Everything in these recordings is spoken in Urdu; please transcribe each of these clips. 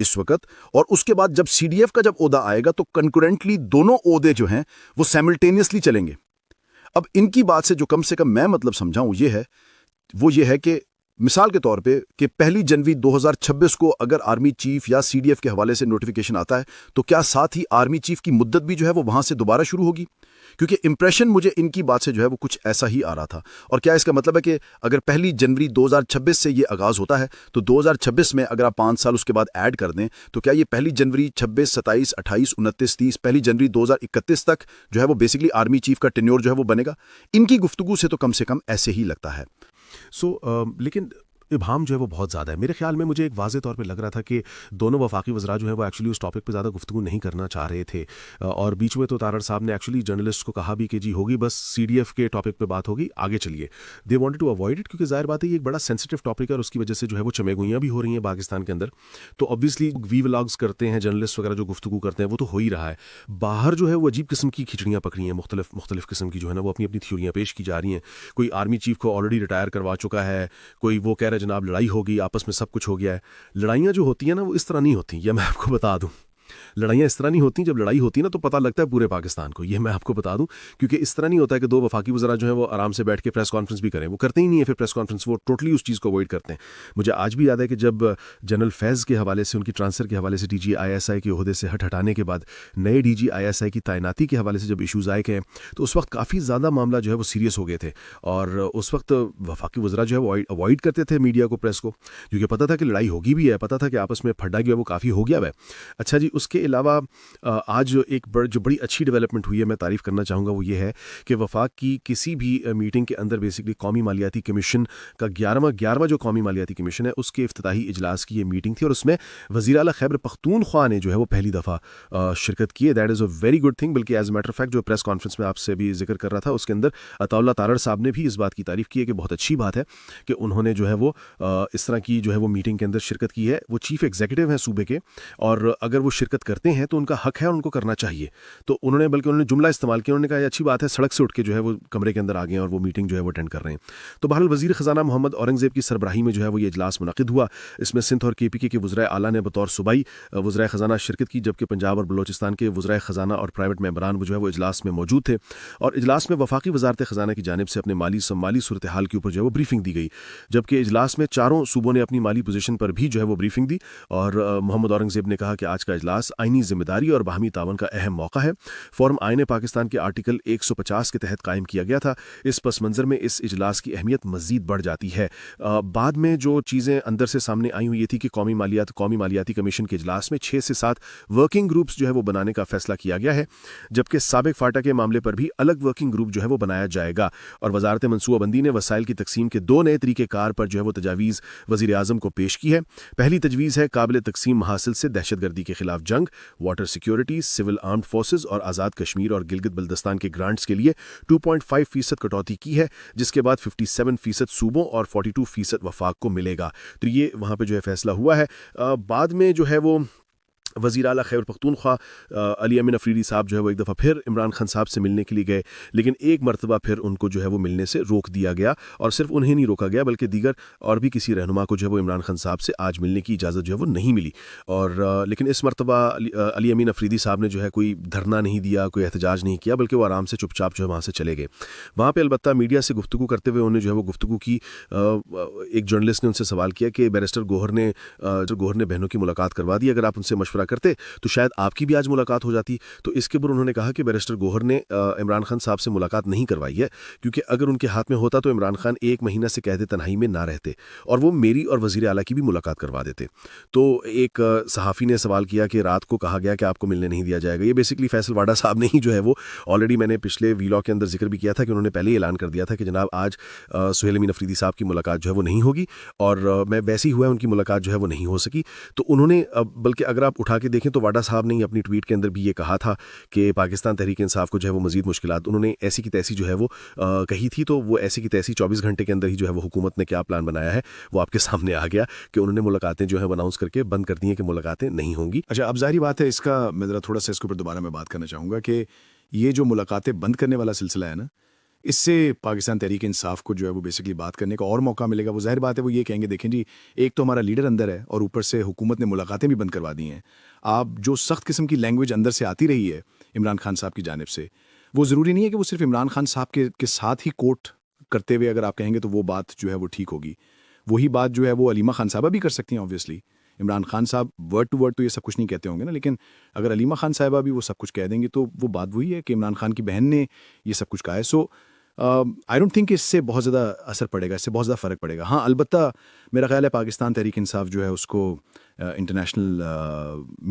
اس وقت, اور اس کے بعد جب سی ڈی ایف کا جب عہدہ آئے گا تو کنکورنٹلی دونوں عہدے جو ہیں وہ سائملٹینیسلی چلیں گے. اب ان کی بات سے کم میں مطلب سمجھاؤں وہ یہ ہے کہ مثال کے طور پہ کہ 1 جنوری 2026 کو اگر آرمی چیف یا سی ڈی ایف کے حوالے سے نوٹیفیکیشن آتا ہے تو کیا ساتھ ہی آرمی چیف کی مدت بھی جو ہے وہ وہاں سے دوبارہ شروع ہوگی؟ کیونکہ امپریشن مجھے ان کی بات سے جو ہے وہ کچھ ایسا ہی آ رہا تھا. اور کیا اس کا مطلب ہے کہ اگر 1 جنوری 2026 سے یہ آغاز ہوتا ہے تو 2026 میں اگر آپ 5 سال اس کے بعد ایڈ کر دیں تو کیا یہ 1 جنوری 26, 27, 28, 29, 30, 1 جنوری 2031 تک جو ہے وہ بیسکلی آرمی چیف کا ٹینیور جو ہے وہ بنے گا؟ ان کی گفتگو سے تو کم ایسے ہی لگتا ہے. لیکن ابہام جو ہے وہ بہت زیادہ ہے. میرے خیال میں مجھے ایک واضح طور پہ لگ رہا تھا کہ دونوں وفاقی وزراء جو ہیں وہ ایکچولی اس ٹاپک پہ زیادہ گفتگو نہیں کرنا چاہ رہے تھے, اور بیچ میں تو تارڑ صاحب نے ایکچولی جرنلسٹ کو کہا بھی کہ جی ہوگی, بس سی ڈی ایف کے ٹاپک پہ بات ہوگی, آگے چلیے. They wanted to avoid it, کیونکہ ظاہر بات ہے یہ ایک بڑا سینسٹیو ٹاپک ہے اور اس کی وجہ سے جو ہے وہ چمے گوئیاں بھی ہو رہی ہیں پاکستان کے اندر. تو آبویسلی وی ولاگز کرتے ہیں جرنلسٹ وغیرہ جو گفتگو کرتے ہیں وہ تو ہو ہی رہا ہے. باہر جو ہے وہ عجیب قسم کی کھچڑیاں پکڑی ہیں, مختلف قسم کی جو ہے نا وہ اپنی تھیوریاں پیش کی جا رہی ہیں. کوئی آرمی چیف کو آلریڈی ریٹائر کروا چکا ہے, کوئی وہ کہہ رہا ہے جناب لڑائی ہوگی, آپس میں سب کچھ ہو گیا ہے. لڑائیاں جو ہوتی ہیں نا وہ اس طرح نہیں ہوتی, یہ میں آپ کو بتا دوں. لڑائیاں اس طرح نہیں ہوتی. جب لڑائی ہوتی ہے نا تو پتہ لگتا ہے پورے پاکستان کو, یہ میں آپ کو بتا دوں. کیونکہ اس طرح نہیں ہوتا ہے کہ 2 وفاقی وزراء جو ہیں وہ آرام سے بیٹھ کے پریس کانفرنس بھی کریں, وہ کرتے ہی نہیں ہے پھر پریس کانفرنس, وہ ٹوٹلی اس چیز کو اوائڈ کرتے ہیں. مجھے آج بھی یاد ہے کہ جب جنرل فیض کے حوالے سے, ان کی ٹرانسفر کے حوالے سے D G I S I کے عہدے سے ہٹانے کے بعد نئے D G I S I کی تعیناتی کے حوالے سے جب ایشوز آئے گئے تو اس وقت کافی زیادہ معاملہ جو ہے وہ سیریس ہو گئے تھے. اور اس وقت وفاقی وزراء جو ہے وہ اوائڈ کرتے تھے میڈیا کو, پریس کو, کیونکہ پتہ تھا کہ لڑائی ہوگی بھی ہے, پتہ تھا کہ آپس میں پھڈا گیا وہ کافی ہو گیا ہے. اچھا جی, اس کے علاوہ آج ایک جو بڑی اچھی ڈیولپمنٹ ہوئی ہے میں تعریف کرنا چاہوں گا, وہ یہ ہے کہ وفاق کی کسی بھی میٹنگ کے اندر بیسکلی قومی مالیاتی کمیشن کا 11واں جو قومی مالیاتی کمیشن ہے اس کے افتتاحی اجلاس کی یہ میٹنگ تھی, اور اس میں وزیر اعلیٰ خیبر پختونخوا نے جو ہے وہ پہلی دفعہ شرکت کی ہے. That is a very good thing. بلکہ ایز اے میٹر فیکٹ جو پریس کانفرنس میں آپ سے بھی ذکر کر رہا تھا اس کے اندر عطا اللہ تارڑ صاحب نے بھی اس بات کی تعریف کی ہے کہ بہت اچھی بات ہے کہ انہوں نے جو ہے وہ اس طرح کی جو ہے وہ میٹنگ کے اندر شرکت کی ہے. وہ چیف ایگزیکٹو ہیں صوبے کے, اور اگر وہ شرکت کرتے ہیں تو ان کا حق ہے, ان کو کرنا چاہیے. تو انہوں نے جملہ استعمال کیا, انہوں نے کہا یہ اچھی بات ہے سڑک سے اٹھ کے جو ہے وہ کمرے کے اندر آ گئے ہیں اور وہ میٹنگ جو ہے وہ اٹینڈ کر رہے ہیں. تو بہرحال وزیر خزانہ محمد اورنگزیب کی سربراہی میں جو ہے وہ یہ اجلاس منعقد ہوا. اس میں سندھ اور کے پی کے وزرائے اعلیٰ نے بطور صوبائی وزرائے خزانہ شرکت کی, جبکہ پنجاب اور بلوچستان کے وزرائے خزانہ اور پرائیویٹ ممبران وہ جو ہے وہ اجلاس میں موجود تھے. اور اجلاس میں وفاقی وزارت خزانہ کی جانب سے اپنے مالی صورتحال کے اوپر جو ہے وہ بریفنگ دی گئی, جبکہ اجلاس میں چاروں صوبوں نے اپنی مالی پوزیشن پر بھی جو ہے وہ بریفنگ دی. اور محمد اورنگزیب نے کہا کہ آج کا اجلاس آئینی ذمہ داری اور باہمی تعاون کا اہم موقع ہے. فورم آئین پاکستان کے آرٹیکل 150 کے تحت قائم کیا گیا تھا. اس پس منظر میں اس اجلاس کی اہمیت مزید بڑھ جاتی ہے. بعد میں جو چیزیں اندر سے سامنے آئی ہوئی یہ تھی کہ قومی مالیاتی کمیشن کے اجلاس میں 6 سے 7 ورکنگ گروپس جو ہے وہ بنانے کا فیصلہ کیا گیا ہے, جبکہ سابق فاٹا کے معاملے پر بھی الگ ورکنگ گروپ جو ہے وہ بنایا جائے گا. اور وزارت منصوبہ بندی نے وسائل کی تقسیم کے 2 نئے طریقہ کار پر جو ہے وہ تجاویز وزیر اعظم کو پیش کی ہے. پہلی تجویز ہے قابل تقسیم محاصل سے دہشت گردی کے خلاف جنگ, water security, civil armed forces اور آزاد کشمیر اور گلگت بلتستان کے گرانٹس کے لیے 2.5% کٹوتی کی ہے, جس کے بعد 57% صوبوں اور 42% وفاق کو ملے گا. تو یہ وہاں پہ جو ہے فیصلہ ہوا ہے. بعد میں جو ہے وہ وزیر اعلیٰ خیبر پختونخوا علی امین افریدی صاحب جو ہے وہ ایک دفعہ پھر عمران خان صاحب سے ملنے کے لیے گئے, لیکن ایک مرتبہ پھر ان کو جو ہے وہ ملنے سے روک دیا گیا. اور صرف انہیں نہیں روکا گیا بلکہ دیگر اور بھی کسی رہنما کو جو ہے وہ عمران خان صاحب سے آج ملنے کی اجازت جو ہے وہ نہیں ملی. اور لیکن اس مرتبہ علی امین افریدی صاحب نے جو ہے کوئی دھرنا نہیں دیا, کوئی احتجاج نہیں کیا, بلکہ وہ آرام سے چپ چاپ جو ہے وہاں سے چلے گئے. وہاں پہ البتہ میڈیا سے گفتگو کرتے ہوئے انہیں جو ہے وہ گفتگو کی. ایک جرنلسٹ نے ان سے سوال کیا کہ بیرسٹر گوہر نے بہنوں کی ملاقات کروا دی, اگر آپ ان سے مشورہ کرتے تو شاید آپ کی بھی آج ملاقات ہو جاتی. تو اس کے اوپر انہوں نے کہا کہ بیرسٹر گوہر نے عمران خان صاحب سے ملاقات نہیں کروائی ہے, کیونکہ اگر ان کے ہاتھ میں ہوتا تو عمران خان 1 مہینہ سے قید تنہائی میں نہ رہتے اور وہ میری اور وزیر اعلیٰ کی بھی ملاقات کروا دیتے. تو ایک صحافی نے سوال کیا کہ رات کو کہا گیا کہ آپ کو ملنے نہیں دیا جائے گا. یہ بیسکلی فیصل واڈا صاحب نے ہی جو ہے وہ آلریڈی, میں نے پچھلے ویلاگ کے اندر ذکر بھی کیا تھا کہ انہوں نے پہلے ہی اعلان کر دیا تھا کہ جناب آج سہیل امین افریدی صاحب کی ملاقات جو ہے وہ نہیں ہوگی, اور میں ویسے ہی ہوا ہے ان کی ملاقات جو ہے وہ نہیں ہو سکی. تو انہوں نے بلکہ اگر آپ اٹھا کے دیکھیں تو واڈا صاحب نے اپنی ٹویٹ کے اندر بھی یہ کہا تھا کہ پاکستان تحریک انصاف کو جو ہے وہ مزید مشکلات, انہوں نے ایسی کی تیسی جو ہے وہ کہی تھی. تو وہ ایسی کی تیسی 24 گھنٹے کے اندر ہی جو ہے وہ حکومت نے کیا پلان بنایا ہے وہ آپ کے سامنے آ گیا کہ انہوں نے ملاقاتیں جو ہے وہ اناؤنس کر کے بند کر دی ہیں کہ ملاقاتیں نہیں ہوں گی. اچھا, اب ظاہری بات ہے اس کا میں ذرا تھوڑا سا اس کے اوپر دوبارہ میں بات کرنا چاہوں گا کہ یہ جو ملاقاتیں بند کرنے والا سلسلہ ہے نا, اس سے پاکستان تحریک انصاف کو جو ہے وہ بیسکلی بات کرنے کا اور موقع ملے گا. وہ ظاہر بات ہے وہ یہ کہیں گے دیکھیں جی ایک تو ہمارا لیڈر اندر ہے اور اوپر سے حکومت نے ملاقاتیں بھی بند کروا دی ہیں. آپ جو سخت قسم کی لینگویج اندر سے آتی رہی ہے عمران خان صاحب کی جانب سے, وہ ضروری نہیں ہے کہ وہ صرف عمران خان صاحب کے ساتھ ہی کوٹ کرتے ہوئے اگر آپ کہیں گے تو وہ بات جو ہے وہ ٹھیک ہوگی. وہی بات جو ہے وہ علیمہ خان صاحبہ بھی کر سکتی ہیں آبویسلی. عمران خان صاحب ورڈ ٹو ورڈ تو یہ سب کچھ نہیں کہتے ہوں گے نا, لیکن اگر علیمہ خان صاحبہ بھی وہ سب کچھ کہہ دیں گی تو وہ بات وہی ہے کہ عمران خان کی بہن نے یہ سب کچھ کہا ہے. سو آئی ڈونٹ تھنک کہ اس سے بہت زیادہ اثر پڑے گا, اس سے بہت زیادہ فرق پڑے گا. ہاں البتہ میرا خیال ہے پاکستان تحریک انصاف جو ہے اس کو انٹرنیشنل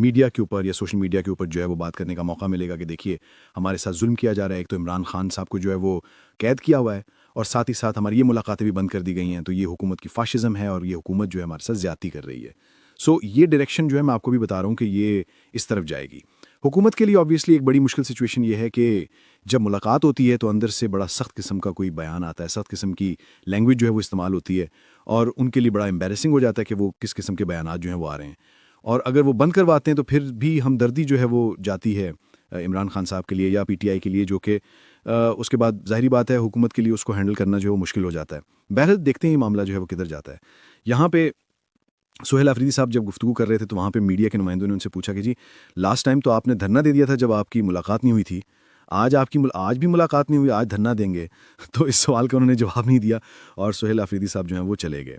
میڈیا کے اوپر یا سوشل میڈیا کے اوپر جو ہے وہ بات کرنے کا موقع ملے گا کہ دیکھیے ہمارے ساتھ ظلم کیا جا رہا ہے. ایک تو عمران خان صاحب کو جو ہے وہ قید کیا ہوا ہے اور ساتھ ہی ساتھ ہماری یہ ملاقاتیں بھی بند کر دی گئی ہیں, تو یہ حکومت کی فاشزم ہے اور یہ حکومت جو ہے ہمارے ساتھ زیادتی کر رہی ہے. سو یہ ڈائریکشن جو ہے میں آپ کو بھی بتا رہا ہوں کہ یہ اس طرف جائے گی. حکومت کے لیے آبویسلی ایک بڑی مشکل سچویشن یہ ہے کہ جب ملاقات ہوتی ہے تو اندر سے بڑا سخت قسم کا کوئی بیان آتا ہے, سخت قسم کی لینگویج جو ہے وہ استعمال ہوتی ہے اور ان کے لیے بڑا امبیرسنگ ہو جاتا ہے کہ وہ کس قسم کے بیانات جو ہیں وہ آ رہے ہیں. اور اگر وہ بند کرواتے ہیں تو پھر بھی ہمدردی جو ہے وہ جاتی ہے عمران خان صاحب کے لیے یا پی ٹی آئی کے لیے, جو کہ اس کے بعد ظاہری بات ہے حکومت کے لیے اس کو ہینڈل کرنا جو ہے وہ مشکل ہو جاتا ہے. بہرحال دیکھتے ہیں یہ معاملہ جو ہے وہ کدھر جاتا ہے. یہاں پہ سہیل آفریدی صاحب جب گفتگو کر رہے تھے تو وہاں پہ میڈیا کے نمائندوں نے ان سے پوچھا کہ جی لاسٹ ٹائم تو آپ نے دھرنا دے دیا تھا جب آپ کی ملاقات نہیں ہوئی تھی, آج بھی ملاقات نہیں ہوئی, آج دھرنا دیں گے؟ تو اس سوال کا انہوں نے جواب نہیں دیا اور سہیل آفریدی صاحب جو ہیں وہ چلے گئے.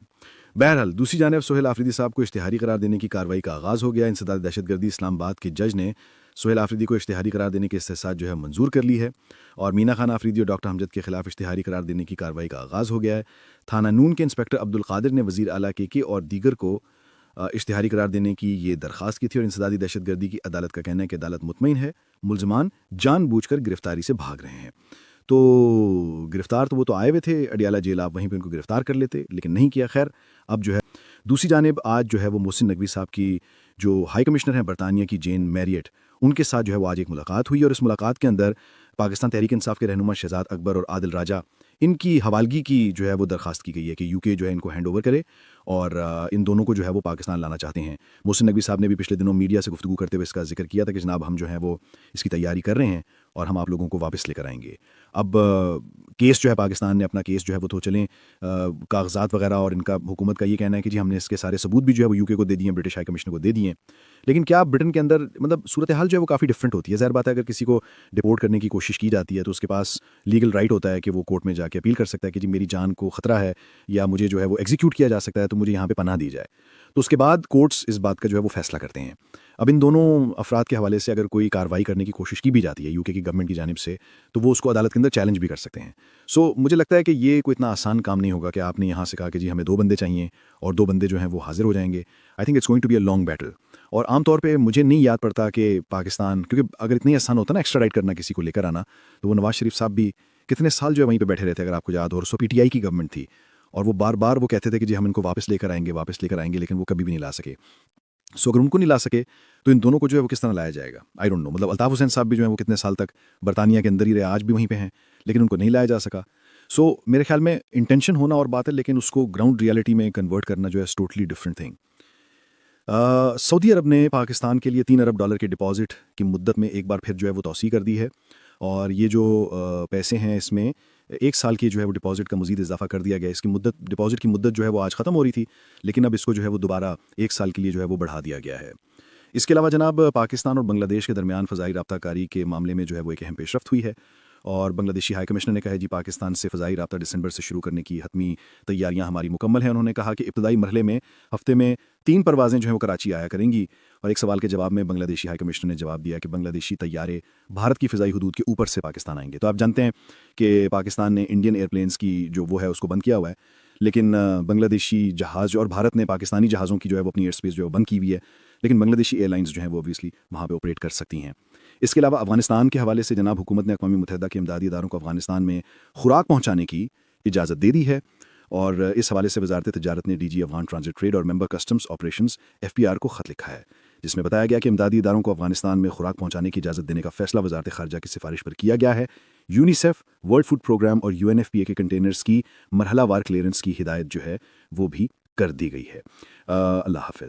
بہرحال دوسری جانب سہیل آفریدی صاحب کو اشتہاری قرار دینے کی کارروائی کا آغاز ہو گیا. انسداد دہشت گردی اسلام آباد کے جج نے سہیل آفریدی کو اشتہاری قرار دینے کی استحصال جو ہے منظور کر لی ہے اور مینا خان آفریدی اور ڈاکٹر حمجد کے خلاف اشتہاری قرار دینے کی کارروائی کا آغاز ہو گیا ہے. تھانہ نون کے انسپکٹر عبدالقادر نے وزیر اعلیٰ کے اور دیگر کو اشتہاری قرار دینے کی یہ درخواست کی تھی اور انسدادی دہشت گردی کی عدالت کا کہنا ہے کہ عدالت مطمئن ہے ملزمان جان بوجھ کر گرفتاری سے بھاگ رہے ہیں. تو گرفتار تو وہ تو آئے ہوئے تھے اڈیالہ جیل, آپ وہیں پہ ان کو گرفتار کر لیتے لیکن نہیں کیا. خیر اب جو ہے دوسری جانب آج جو ہے وہ محسن نقوی صاحب کی جو ہائی کمشنر ہیں برطانیہ کی جین میریٹ, ان کے ساتھ جو ہے وہ آج ایک ملاقات ہوئی اور اس ملاقات کے اندر پاکستان تحریک انصاف کے رہنما شہزاد اکبر اور عادل راجہ ان کی حوالگی کی جو ہے وہ درخواست کی گئی ہے کہ یو کے جو ہے ان کو ہینڈ اوور کرے اور ان دونوں کو جو ہے وہ پاکستان لانا چاہتے ہیں. محسن نقوی صاحب نے بھی پچھلے دنوں میڈیا سے گفتگو کرتے ہوئے اس کا ذکر کیا تھا کہ جناب ہم جو ہیں وہ اس کی تیاری کر رہے ہیں اور ہم آپ لوگوں کو واپس لے کر آئیں گے. اب کیس جو ہے پاکستان نے اپنا کیس جو ہے وہ تو چلیں کاغذات وغیرہ اور ان کا حکومت کا یہ کہنا ہے کہ جی ہم نے اس کے سارے ثبوت بھی جو ہے وہ یو کے کو دے دیے ہیں, برٹش ہائی کمشنر کو دے دیے ہیں. لیکن کیا برٹن کے اندر مطلب صورتحال جو ہے وہ کافی ڈفرینٹ ہوتی ہے. ظاہر بات ہے اگر کسی کو ڈپورٹ کرنے کی کوشش کی جاتی ہے تو اس کے پاس لیگل رائٹ ہوتا ہے کہ وہ کورٹ میں جا کے اپیل کر سکتا ہے کہ جی میری جان کو خطرہ ہے یا مجھے جو ہے وہ ایگزیکیوٹ کیا جا سکتا ہے تو مجھے یہاں پہ پناہ دی جائے. تو اس کے بعد کورٹس اس بات کا جو ہے وہ فیصلہ کرتے ہیں. اب ان دونوں افراد کے حوالے سے اگر کوئی کارروائی کرنے کی کوشش کی بھی جاتی ہے یو کے کی گورنمنٹ کی جانب سے تو وہ اس کو عدالت کے اندر چیلنج بھی کر سکتے ہیں. سو مجھے لگتا ہے کہ یہ کوئی اتنا آسان کام نہیں ہوگا کہ آپ نے یہاں سے کہا کہ جی ہمیں 2 بندے چاہیے اور 2 بندے جو ہیں وہ حاضر ہو جائیں گے. I think it's going to be a long battle. اور عام طور پہ مجھے نہیں یاد پڑتا کہ پاکستان, کیونکہ اگر اتنی آسان ہوتا نا ایکسٹراڈائٹ کرنا کسی کو لے کر آنا, تو وہ نواز شریف صاحب بھی کتنے سال جو ہے وہیں پہ بیٹھے رہتے اگر آپ کو یاد ہو. اور سو پی ٹی آئی کی گورنمنٹ تھی اور وہ بار بار وہ کہتے تھے کہ جی ہم ان کو واپس لے کر آئیں گے لیکن وہ کبھی بھی نہیں لا سکے. سو اگر ان کو نہیں لا سکے تو ان دونوں کو جو ہے وہ کس طرح لایا جائے گا, آئی ڈونٹ نو. مطلب الطاف حسین صاحب بھی جو ہیں وہ کتنے سال تک برطانیہ کے اندر ہی رہے, آج بھی وہیں پہ ہیں, لیکن ان کو نہیں لایا جا سکا. سو میرے خیال میں انٹینشن ہونا اور بات ہے, لیکن اس کو گراؤنڈ ریالٹی میں کنورٹ کرنا جو ہے ٹوٹلی ڈفرینٹ تھنگ. سعودی عرب نے پاکستان کے لیے $3 ارب کے ڈپازٹ کی مدت میں ایک بار پھر جو ہے وہ توسیع کر دی ہے اور یہ جو پیسے ہیں اس میں 1 سال کی جو ہے وہ ڈپازٹ کا مزید اضافہ کر دیا گیا. اس کی ڈپازٹ کی مدت جو ہے وہ آج ختم ہو رہی تھی لیکن اب اس کو جو ہے وہ دوبارہ 1 سال کے لیے جو ہے وہ بڑھا دیا گیا ہے. اس کے علاوہ جناب پاکستان اور بنگلہ دیش کے درمیان فضائی رابطہ کاری کے معاملے میں جو ہے وہ ایک اہم پیش رفت ہوئی ہے اور بنگلہ دیشی ہائی کمشنر نے کہا ہے جی پاکستان سے فضائی رابطہ دسمبر سے شروع کرنے کی حتمی تیاریاں ہماری مکمل ہیں. انہوں نے کہا کہ ابتدائی مرحلے میں ہفتے میں 3 پروازیں جو ہیں وہ کراچی آیا کریں گی. اور ایک سوال کے جواب میں بنگلہ دیشی ہائی کمشنر نے جواب دیا کہ بنگلہ دیشی طیارے بھارت کی فضائی حدود کے اوپر سے پاکستان آئیں گے. تو آپ جانتے ہیں کہ پاکستان نے انڈین ایئرپلینس کی جو وہ ہے اس کو بند کیا ہوا ہے, لیکن بنگلہ دیشی جہاز اور بھارت نے پاکستانی جہازوں کی جو ہے وہ اپنی ایئر اسپیس جو ہے بند کی ہوئی ہے, لیکن بنگلہ دیشی ایئر لائنز جو ہیں وہ اوبویسلی وہاں پہ آپریٹ کر سکتی ہیں. اس کے علاوہ افغانستان کے حوالے سے جناب حکومت نے اقوام متحدہ کے امدادی اداروں کو افغانستان میں خوراک پہنچانے کی اجازت دے دی ہے اور اس حوالے سے وزارت تجارت نے D G Afghan transit trade اور ممبر کسٹمز آپریشنز FPR کو خط لکھا ہے جس میں بتایا گیا کہ امدادی اداروں کو افغانستان میں خوراک پہنچانے کی اجازت دینے کا فیصلہ وزارت خارجہ کی سفارش پر کیا گیا ہے. یونیسیف, ورلڈ فوڈ پروگرام اور UNFPA کے کنٹینرز کی مرحلہ وار کلیئرنس کی ہدایت جو ہے وہ بھی کر دی گئی ہے. اللہ حافظ.